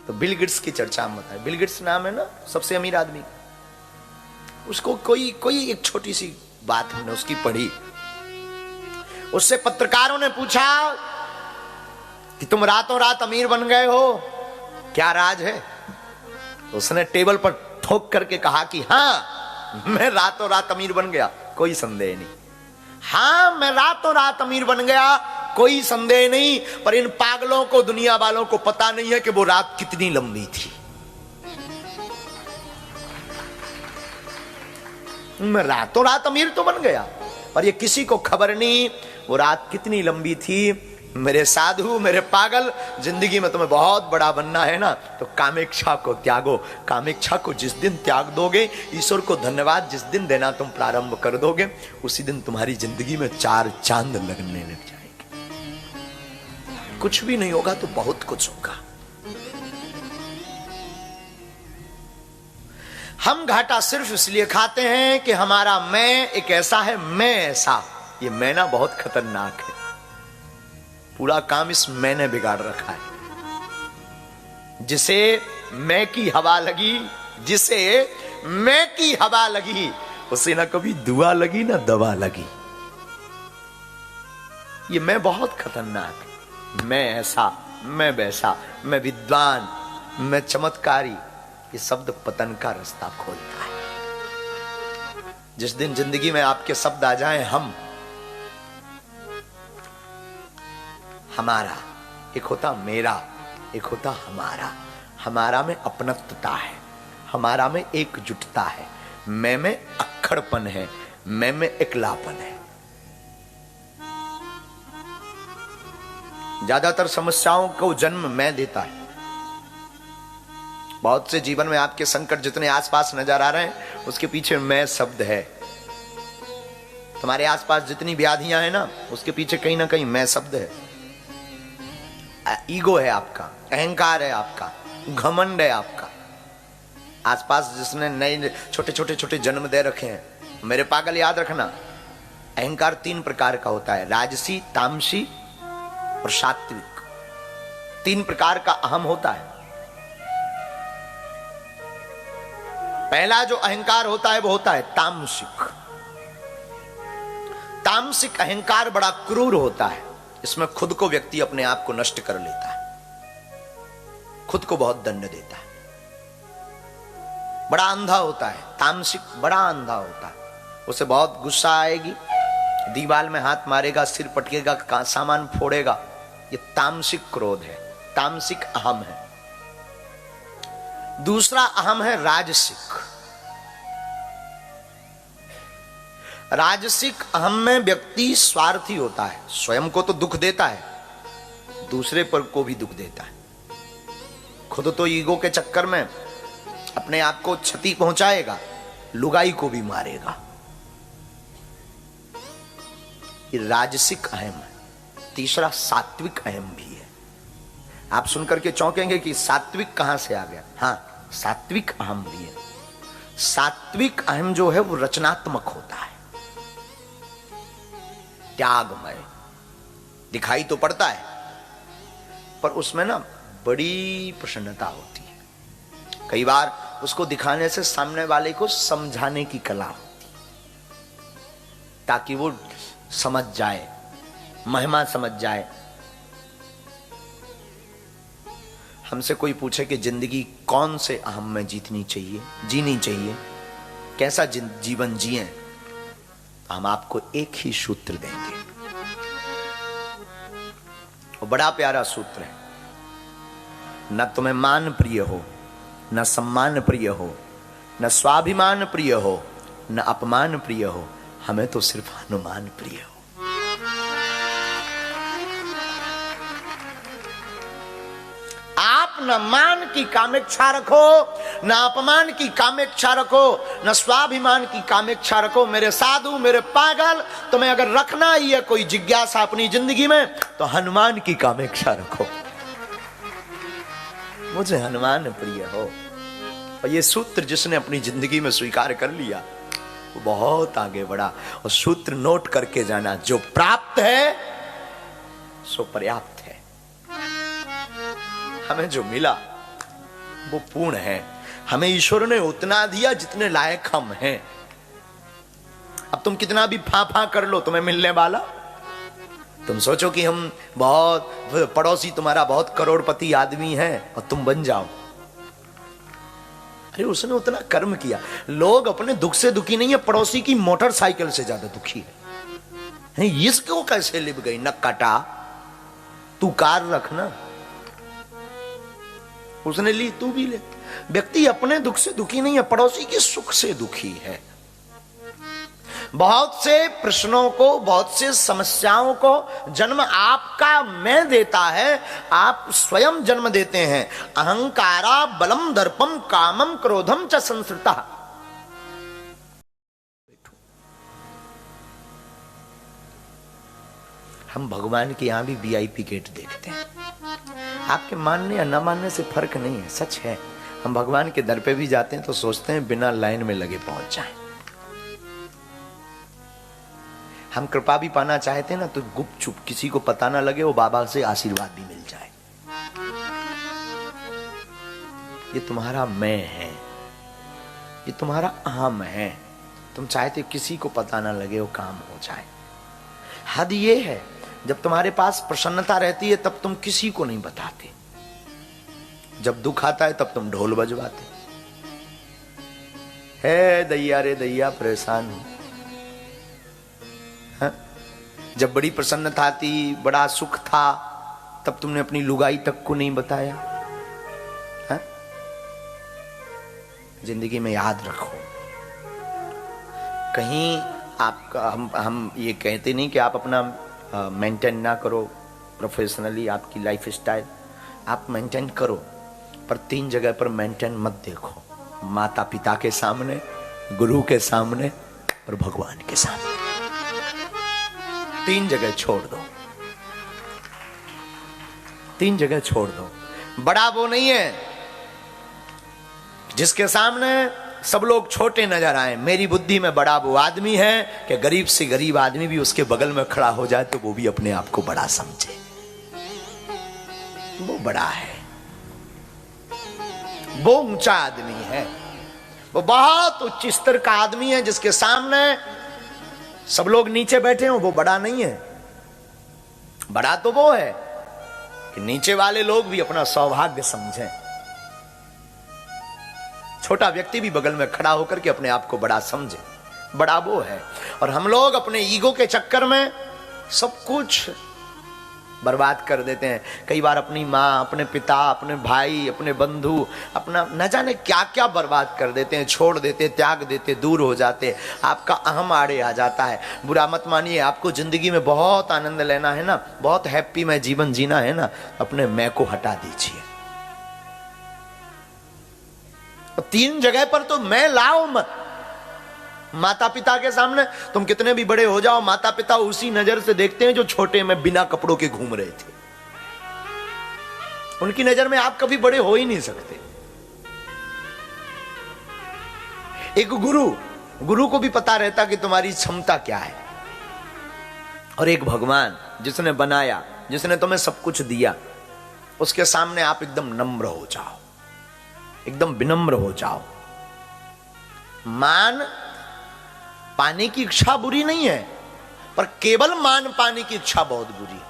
तो Bill Gates की चर्चा में बताए। बिल गेट्स नाम है ना सबसे अमीर आदमी, उसको कोई एक छोटी सी बात हमने उसकी पढ़ी। उससे पत्रकारों ने पूछा कि तुम रातों रात अमीर बन गए हो, क्या राज है? तो उसने टेबल पर ठोक करके कहा कि हाँ, मैं रातों रात अमीर बन गया, कोई संदेह नहीं। हाँ, मैं रातों रात अमीर बन गया, कोई संदेह नहीं, पर इन पागलों को, दुनिया वालों को पता नहीं है कि वो रात कितनी लंबी थी। मैं रातों रात अमीर तो बन गया, पर ये किसी को खबर नहीं वो रात कितनी लंबी थी। मेरे साधु, मेरे पागल, जिंदगी में तुम्हें बहुत बड़ा बनना है ना, तो कामेक्षा को त्यागो। कामेक्षा को जिस दिन त्याग दोगे, ईश्वर को धन्यवाद जिस दिन देना तुम प्रारंभ कर दोगे, उसी दिन तुम्हारी जिंदगी में 4 चांद लगने लग जाएंगे। कुछ भी नहीं होगा तो बहुत कुछ होगा। हम घाटा सिर्फ इसलिए खाते हैं कि हमारा मैं एक ऐसा है, मैं ऐसा। ये मैं ना बहुत खतरनाक है, पूरा काम इस मैंने बिगाड़ रखा है। जिसे मैं की हवा लगी, जिसे मैं की हवा लगी, उसे ना कभी दुआ लगी ना दवा लगी। ये मैं बहुत खतरनाक है। मैं ऐसा, मैं वैसा, मैं विद्वान, मैं चमत्कारी, ये शब्द पतन का रास्ता खोलता है। जिस दिन जिंदगी में आपके शब्द आ जाएं हम, हमारा, एक होता मेरा, एक होता हमारा। हमारा में अपनत्वता है, हमारा में एकजुटता है, मैं में अक्खड़पन है, मैं में एकलापन है। ज्यादातर समस्याओं को जन्म मैं देता है। बहुत से जीवन में आपके संकट जितने आसपास नजर आ रहे हैं, उसके पीछे मैं शब्द है। तुम्हारे आसपास जितनी व्याधियां हैं ना, उसके पीछे कहीं ना कहीं मैं शब्द है। ईगो है आपका, अहंकार है आपका, घमंड है आपका। आसपास जिसने नए छोटे छोटे छोटे जन्म दे रखे हैं, मेरे पागल याद रखना, अहंकार 3 प्रकार का होता है, राजसी, तामसी और सात्विक। 3 प्रकार का अहम होता है। पहला जो अहंकार होता है वो होता है तामसिक। तामसिक अहंकार बड़ा क्रूर होता है। इसमें खुद को व्यक्ति अपने आप को नष्ट कर लेता है, खुद को बहुत दंड देता है, बड़ा अंधा होता है। तामसिक बड़ा अंधा होता है। उसे बहुत गुस्सा आएगी, दीवार में हाथ मारेगा, सिर पटकेगा, सामान फोड़ेगा। ये तामसिक क्रोध है, तामसिक अहम है। दूसरा अहम है राजसिक। राजसिक अहम में व्यक्ति स्वार्थी होता है, स्वयं को तो दुख देता है, दूसरे पर को भी दुख देता है। खुद तो ईगो के चक्कर में अपने आप को क्षति पहुंचाएगा, लुगाई को भी मारेगा। ये राजसिक अहम है। तीसरा सात्विक अहम भी है। आप सुनकर के चौंकेंगे कि सात्विक कहां से आ गया। हाँ, सात्विक अहम भी है। सात्विक अहम जो है वो रचनात्मक होता है, त्यागमय। दिखाई तो पड़ता है, पर उसमें ना बड़ी प्रसन्नता होती है। कई बार उसको दिखाने से सामने वाले को समझाने की कला होती है, ताकि वो समझ जाए, महिमा समझ जाए। हमसे कोई पूछे कि जिंदगी कौन से अहम में जीनी चाहिए, कैसा जीवन जिए, हम आपको एक ही सूत्र देंगे। वो बड़ा प्यारा सूत्र है। न तुम्हें मान प्रिय हो, न सम्मान प्रिय हो, न स्वाभिमान प्रिय हो, न अपमान प्रिय हो, हमें तो सिर्फ हनुमान प्रिय हो। आप न मान की कामेक्षा रखो, न अपमान की कामेक्षा रखो, न स्वाभिमान की कामेक्षा रखो। मेरे साधु, मेरे पागल, तुम्हें अगर रखना ही है कोई जिज्ञासा अपनी जिंदगी में, तो हनुमान की कामेक्षा रखो। मुझे हनुमान प्रिय हो। और ये सूत्र जिसने अपनी जिंदगी में स्वीकार कर लिया, वो बहुत आगे बढ़ा। और सूत्र नोट करके जाना, जो प्राप्त है सो पर्याप्त है। हमें जो मिला वो पूर्ण है। हमें ईश्वर ने उतना दिया जितने लायक हम हैं। अब तुम कितना भी फां कर लो, तुम्हें मिलने वाला। तुम सोचो कि हम बहुत पड़ोसी तुम्हारा बहुत करोड़पति आदमी है और तुम बन जाओ। अरे उसने उतना कर्म किया। लोग अपने दुख से दुखी नहीं है, पड़ोसी की मोटरसाइकिल से ज्यादा दुखी है। इसको कैसे लिप गई न कटा, तू कार रखना, उसने ली तू भी ले। व्यक्ति अपने दुख से दुखी नहीं है, पड़ोसी के सुख से दुखी है। बहुत से प्रश्नों को, बहुत से समस्याओं को जन्म आपका मैं देता है, आप स्वयं जन्म देते हैं। अहंकारा बलम दर्पम कामम क्रोधम च संसृता। हम भगवान के यहां भी वीआईपी गेट देखते हैं। आपके मानने या न मानने से फर्क नहीं है, सच है। हम भगवान के दर पे भी जाते हैं तो सोचते हैं बिना लाइन में लगे पहुंच जाएं। हम कृपा भी पाना चाहते हैं ना, तो गुपचुप किसी को पता ना लगे, वो बाबा से आशीर्वाद भी मिल जाए। ये तुम्हारा मैं है, ये तुम्हारा अहम है। तुम चाहते किसी को पता ना लगे, वो काम हो जाए। हद ये है, जब तुम्हारे पास प्रसन्नता रहती है तब तुम किसी को नहीं बताते, जब दुख आता है तब तुम ढोल बजवाते। है दैया रे दैया परेशान हूं। जब बड़ी प्रसन्नता थी, बड़ा सुख था, तब तुमने अपनी लुगाई तक को नहीं बताया। है? जिंदगी में याद रखो, कहीं आपका हम ये कहते नहीं कि आप अपना मेंटेन ना करो प्रोफेशनली, आपकी लाइफ स्टाइल आप मेंटेन करो, पर 3 जगह पर मेंटेन मत देखो। माता पिता के सामने, गुरु के सामने और भगवान के सामने। 3 जगह छोड़ दो, 3 जगह छोड़ दो। बड़ा वो नहीं है जिसके सामने सब लोग छोटे नजर आए। मेरी बुद्धि में बड़ा वो आदमी है कि गरीब से गरीब आदमी भी उसके बगल में खड़ा हो जाए तो वो भी अपने आप को बड़ा समझे। वो बड़ा है, वो ऊंचा आदमी है, वो बहुत उच्च स्तर का आदमी है जिसके सामने सब लोग नीचे बैठे हो। वो बड़ा नहीं है। बड़ा तो वो है कि नीचे वाले लोग भी अपना सौभाग्य समझें। छोटा व्यक्ति भी बगल में खड़ा होकर के अपने आप को बड़ा समझे, बड़ा वो है। और हम लोग अपने ईगो के चक्कर में सब कुछ बर्बाद कर देते हैं। कई बार अपनी माँ, अपने पिता, अपने भाई, अपने बंधु, अपना न जाने क्या क्या बर्बाद कर देते हैं, छोड़ देते, त्याग देते, दूर हो जाते। आपका अहम आड़े आ जाता है। बुरा मत मानिए, आपको जिंदगी में बहुत आनंद लेना है ना, बहुत हैप्पी में जीवन जीना है ना, अपने मैं को हटा दीजिए। 3 जगह पर तो मैं लाओ मत। माता पिता के सामने तुम कितने भी बड़े हो जाओ, माता पिता उसी नजर से देखते हैं जो छोटे में बिना कपड़ों के घूम रहे थे। उनकी नजर में आप कभी बड़े हो ही नहीं सकते। एक गुरु को भी पता रहता कि तुम्हारी क्षमता क्या है। और एक भगवान जिसने बनाया, जिसने तुम्हें सब कुछ दिया, उसके सामने आप एकदम नम्र हो जाओ, एकदम विनम्र हो जाओ। मान पाने की इच्छा बुरी नहीं है, पर केवल मान पाने की इच्छा बहुत बुरी है।